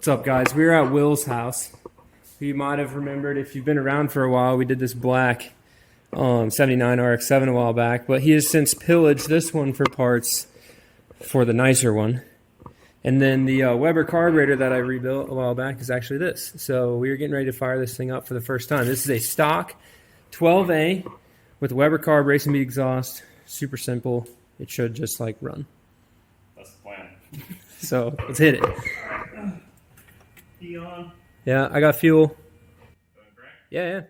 What's up, guys? We were at Will's house. You might have remembered if you've been around for a while, we did this black 79 RX-7 a while back, but he has since pillaged this one for parts for the nicer one. And then the Weber carburetor that I rebuilt a while back is actually this. So we were getting ready to fire this thing up for the first time. This is a stock 12A with Weber carb racing bead exhaust. Super simple. It should just like run. That's the plan. So let's hit it. On. Yeah, I got fuel. Going great? Yeah.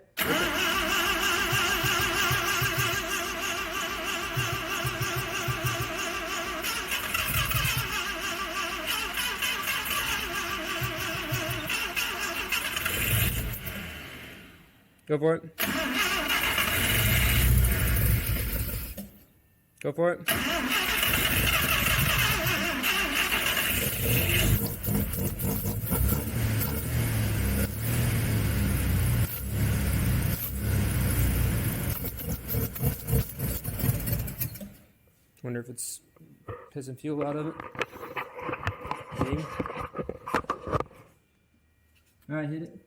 Go for it. Go for it. Wonder if it's pissing fuel out of it. Maybe. All right, hit it.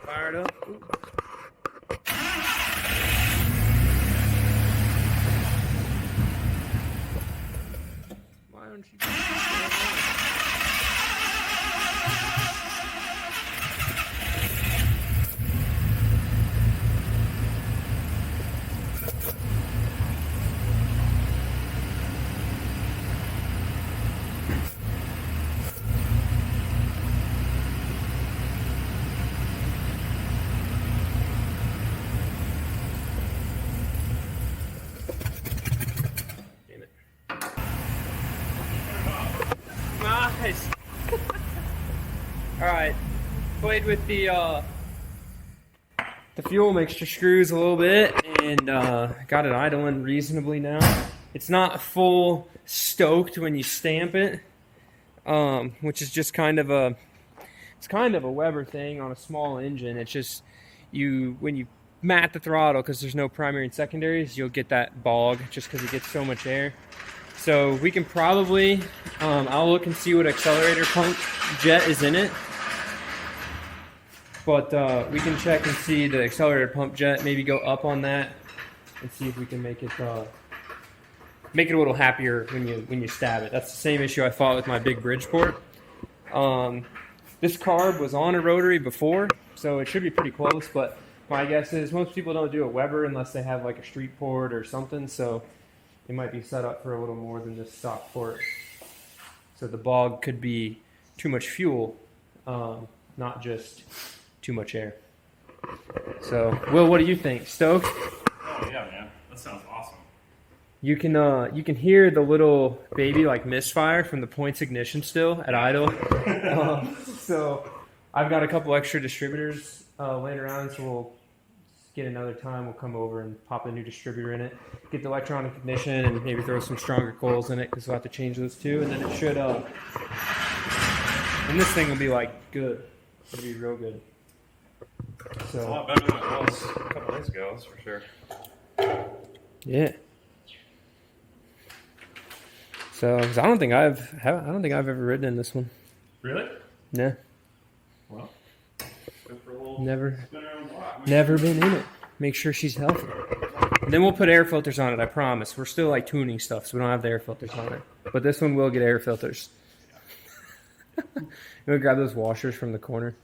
Fired up. Why don't you? Nice. All right, played with the fuel mixture screws a little bit and got it idling reasonably now. It's not full stoked when you stamp it, which is just kind of a Weber thing on a small engine. It's just when you mat the throttle, because there's no primary and secondaries, you'll get that bog just because it gets so much air. So we can probably, I'll look and see what accelerator pump jet is in it. But we can check and see the accelerator pump jet, maybe go up on that and see if we can make it a little happier when you stab it. That's the same issue I fought with my big Bridgeport. This carb was on a rotary before, so it should be pretty close, but my guess is most people don't do a Weber unless they have like a street port or something, so it might be set up for a little more than this stock port. So the bog could be too much fuel, not just too much air. So, Will, what do you think? Stoked? Oh yeah, man. That sounds awesome. You can hear the little baby like misfire from the points ignition still at idle. So I've got a couple extra distributors laying around, so we'll get another time. We'll come over and pop a new distributor in it, get the electronic ignition, and maybe throw some stronger coils in it because we'll have to change those too. And then it should, and this thing will be like good. It'll be real good. So it's a lot better than it was a couple days ago, that's for sure. Yeah. So I don't think I've ever ridden in this one. Really? No. Well, go for a little Never. spin around the block. Never been in it. Make sure she's healthy. And then we'll put air filters on it, I promise. We're still like tuning stuff, so we don't have the air filters on it. But this one will get air filters. We'll grab those washers from the corner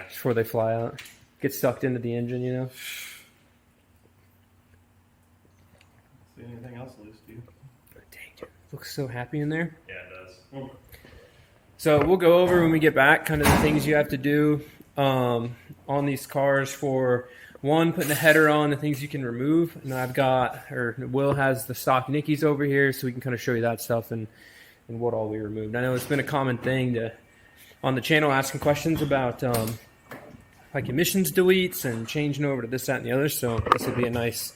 before they fly out. Get sucked into the engine, you know. See anything else loose, dude? Dang, dude. Looks so happy in there. Yeah, it does. So we'll go over when we get back kind of the things you have to do on these cars for, one, putting the header on, the things you can remove. And I've got, or Will has the stock Nickies over here, so we can kind of show you that stuff and what all we removed. I know it's been a common thing on the channel asking questions about like emissions deletes and changing over to this, that, and the other. So this would be a nice,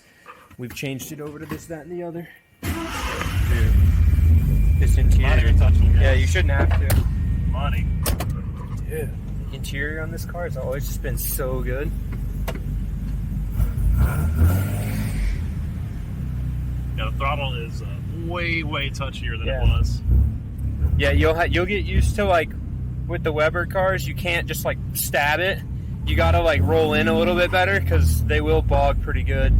we've changed it over to this, that, and the other. Dude, this interior. Yeah, you shouldn't have to. Money. Dude, the interior on this car has always just been so good. Yeah, the throttle is way touchier than it was. Yeah, you'll get used to, like, with the Weber cars, you can't just like stab it. You gotta like roll in a little bit better because they will bog pretty good.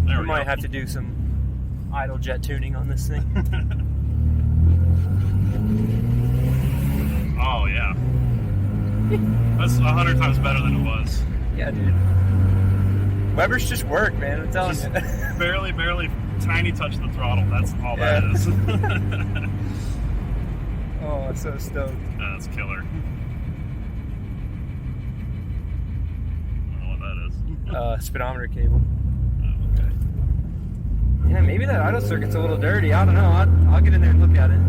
We might have to do some idle jet tuning on this thing. Oh yeah, that's 100 times better than it was. Yeah, dude. Webers just work, man. I'm telling you. barely tiny touch the throttle. That's all that is. Oh, I'm so stoked. That's killer. I don't know what that is. Speedometer cable. Oh, okay. Yeah, maybe that idle circuit's a little dirty. I don't know. I'll get in there and look at it.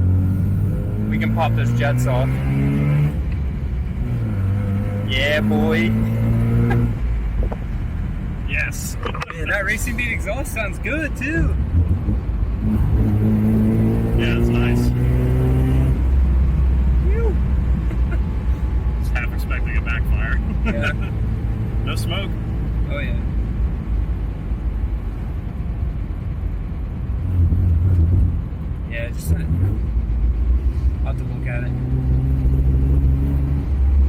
We can pop those jets off. Yeah, boy. Yes. Man, that Racing Beat exhaust sounds good too. Yeah, it's nice. Whew. Just half expecting a backfire. Yeah. No smoke. Oh yeah. Yeah, just I'll have to look at it.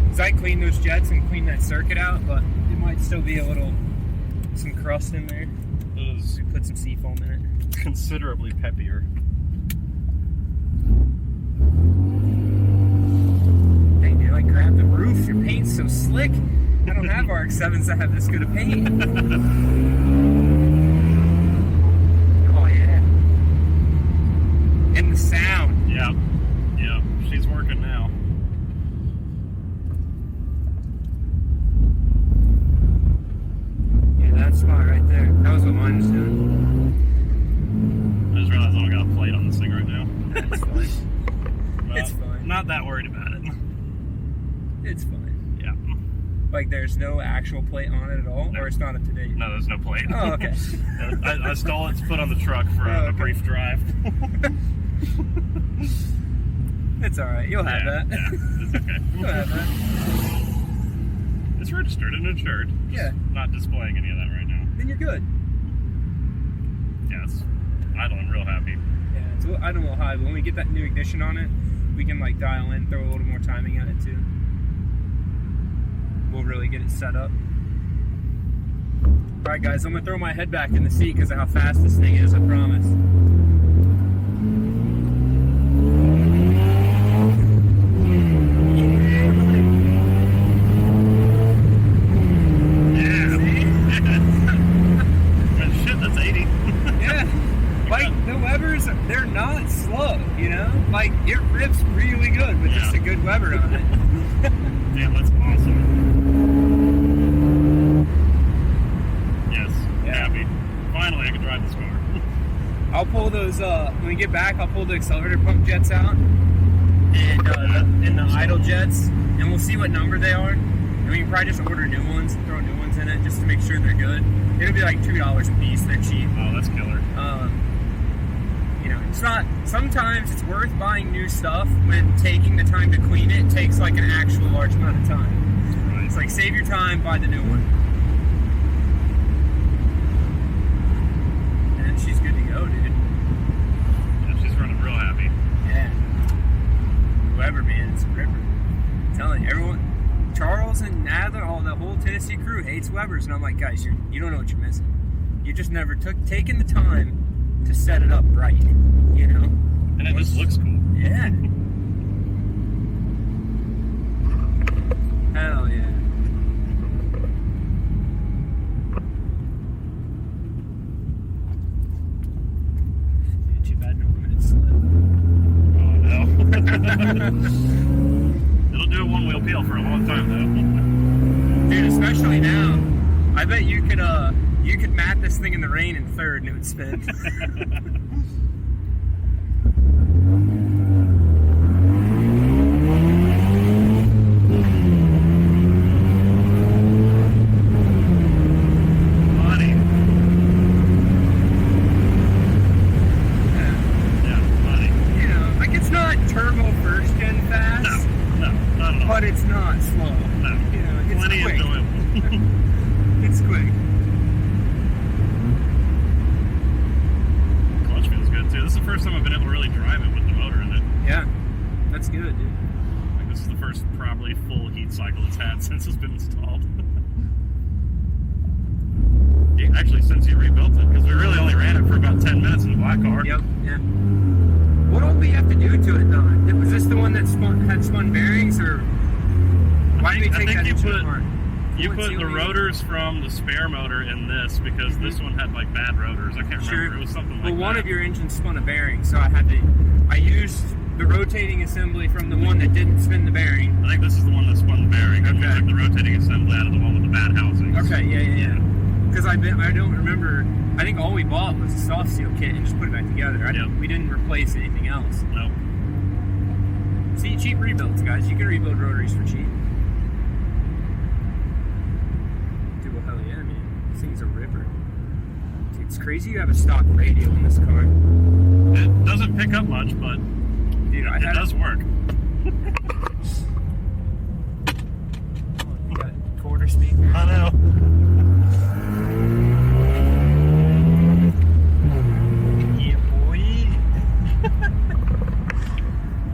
Cause I cleaned those jets and cleaned that circuit out, but it might still be some crust in there. It is We put some seafoam in it. considerably peppier. Dang, dude, like grab the roof. Your paint's so slick. I don't have RX-7s that have this good of paint. Oh yeah. And the sound. Yeah. She's working now. That spot right there. That was what mine was doing. I just realized I don't got a plate on this thing right now. That's fine. Well, It's fine. Not that worried about it. It's fine. Yeah. Like there's no actual plate on it at all, No. or it's not up to date. No, there's no plate. Oh, okay. I stole it to put on the truck for a okay. brief drive. It's all right. You'll have that. Yeah, it's okay. You'll have that. It's registered and insured. Just Yeah. not displaying any of that right now. Then you're good. Yeah, it's idling real happy. Yeah. So I don't know how, but when we get that new ignition on it, we can like dial in, throw a little more timing at it too. We'll really get it set up. All right, guys. I'm gonna throw my head back in the seat because of how fast this thing is. I promise. They're not slow, you know? Like, it rips really good with just a good Weber on it. Damn, that's awesome. Yes, happy. Finally, I can drive this car. I'll pull those, when we get back, I'll pull the accelerator pump jets out and the idle jets, and we'll see what number they are. And we can probably just order new ones, throw new ones in it just to make sure they're good. It'll be like $2 a piece, they're cheap. Oh, that's killer. You know, it's not, sometimes it's worth buying new stuff when taking the time to clean it takes like an actual large amount of time. Right. It's like, save your time, buy the new one. And she's good to go, dude. Yeah, she's running real happy. Yeah. Whoever, man, it's a ripper. I'm telling you, everyone, Charles and Nadler, all the whole Tennessee crew hates Webers, and I'm like, guys, you don't know what you're missing. You just never taken the time to set it up right, you know? And it just looks cool. Yeah. Hell yeah. It'll do a one-wheel peel for a long time, though. Dude, especially now. I bet you could mat this thing in the rain in third and it would spin. But it's not slow. No. You know, it's Plenty quick. enjoyable. It's quick. Clutch feels good too. This is the first time I've been able to really drive it with the motor in it. Yeah, that's good, dude. Like, this is the first probably full heat cycle it's had since it's been installed. Actually, since you rebuilt it, because we really only ran it for about 10 minutes in the black car. Yep, yeah. What all we have to do to it, though? Was this the one that had spun bearings, or why did we take that into apart? You put the rotors from the spare motor in this because this one had like bad rotors. I can't remember. It was something like that. Well, one of your engines spun a bearing, so I used the rotating assembly from the one that didn't spin the bearing. I think this is the one that spun the bearing. And we took the rotating assembly out of the one with the bad housings. Okay, yeah. Because I don't remember. I think all we bought was a soft seal kit and just put it back together. We didn't replace anything else. Nope. See, cheap rebuilds, guys. You can rebuild rotaries for cheap. Dude, well, hell yeah, man. This thing's a ripper. Dude, it's crazy you have a stock radio in this car. It doesn't pick up much, but dude, it does work. You got quarter speaker. I know.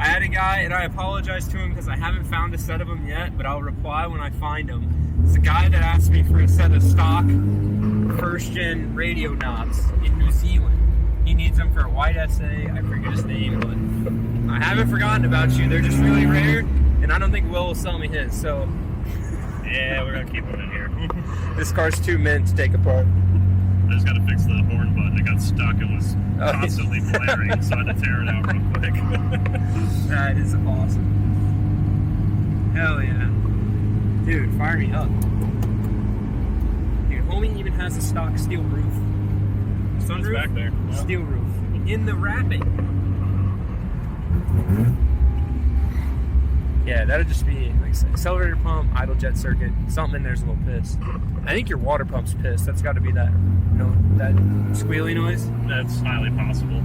I had a guy, and I apologize to him because I haven't found a set of them yet, but I'll reply when I find them. It's a guy that asked me for a set of stock first-gen radio knobs in New Zealand. He needs them for a white SA. I forget his name, but I haven't forgotten about you. They're just really rare, and I don't think Will sell me his, so... Yeah, we're going to keep them in here. This car's too mint to take apart. I just got to fix the horn button. It got stuck and was constantly blaring, so I had to tear it out real quick. That is awesome. Hell yeah. Dude, fire me up. Dude, homie even has a stock steel roof. Sunroof, it's back there. Yep. Steel roof. In the wrapping. Yeah, that'll just be like accelerator pump, idle jet circuit, something in there's a little pissed. I think your water pump's pissed. That's got to be that, that squealy noise. That's highly possible.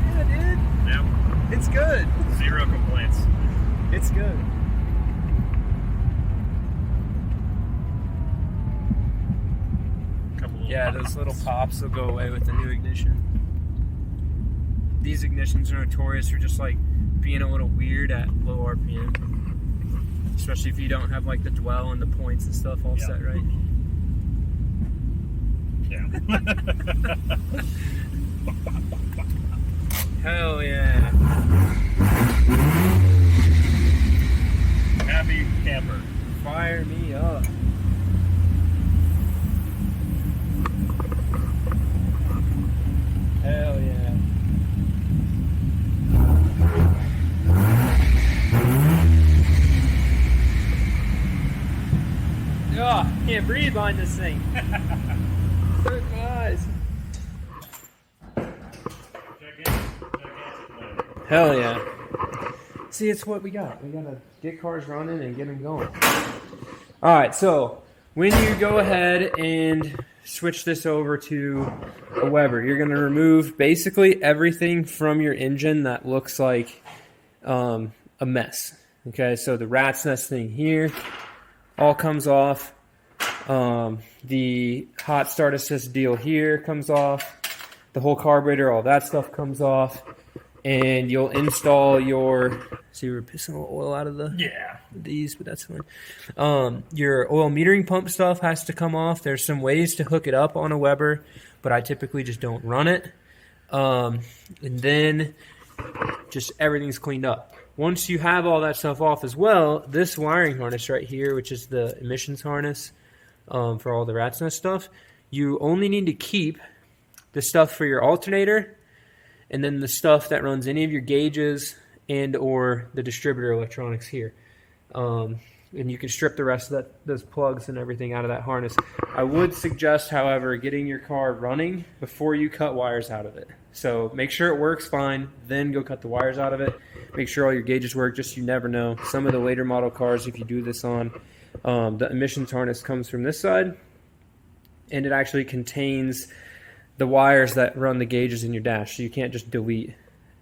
Yeah, dude. Yep. It's good. Zero complaints. It's good. Yeah, those little pops will go away with the new ignition. These ignitions are notorious for just like being a little weird at low RPM. Especially if you don't have like the dwell and the points and stuff all set right. Yeah. Hell yeah. Happy camper. Fire me up. Hell yeah. Oh, can't breathe behind this thing. Hurt my eyes. Hell yeah. See, it's what we got. We gotta get cars running and get them going. Alright, so when you go ahead and switch this over to a Weber, you're gonna remove basically everything from your engine that looks like a mess. Okay, so the rat's nest thing here all comes off. The hot start assist deal here comes off. The whole carburetor, all that stuff comes off. And you'll install your... See, we're pissing a little oil out of these, but that's fine. Your oil metering pump stuff has to come off. There's some ways to hook it up on a Weber, but I typically just don't run it. And then just everything's cleaned up. Once you have all that stuff off as well, this wiring harness right here, which is the emissions harness for all the rat's nest stuff, you only need to keep the stuff for your alternator and then the stuff that runs any of your gauges and or the distributor electronics here. And you can strip the rest of those plugs and everything out of that harness. I would suggest, however, getting your car running before you cut wires out of it. So make sure it works fine, then go cut the wires out of it. Make sure all your gauges work, just you never know. Some of the later model cars, if you do this on, the emissions harness comes from this side, and it actually contains the wires that run the gauges in your dash, so you can't just delete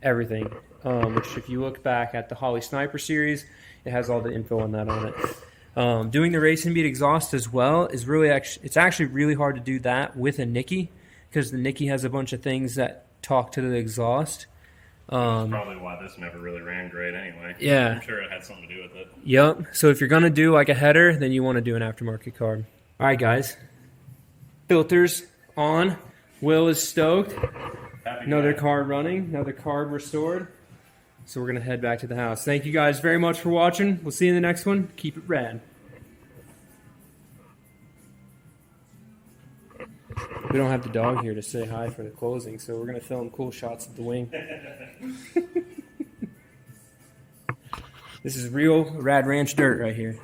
everything. Which if you look back at the Holly Sniper series, it has all the info on that on it. Doing the racing beat exhaust as well is it's actually really hard to do that with a Nicky, because the Nicky has a bunch of things that talk to the exhaust. That's probably why this never really ran great anyway. Yeah. I'm sure it had something to do with it. Yep. So if you're going to do like a header, then you want to do an aftermarket carb. All right, guys. Filters on. Will is stoked. Another carb running. Another carb restored. So we're going to head back to the house. Thank you guys very much for watching. We'll see you in the next one. Keep it rad. We don't have the dog here to say hi for the closing, so we're going to film cool shots of the wing. This is real Rad Ranch dirt right here.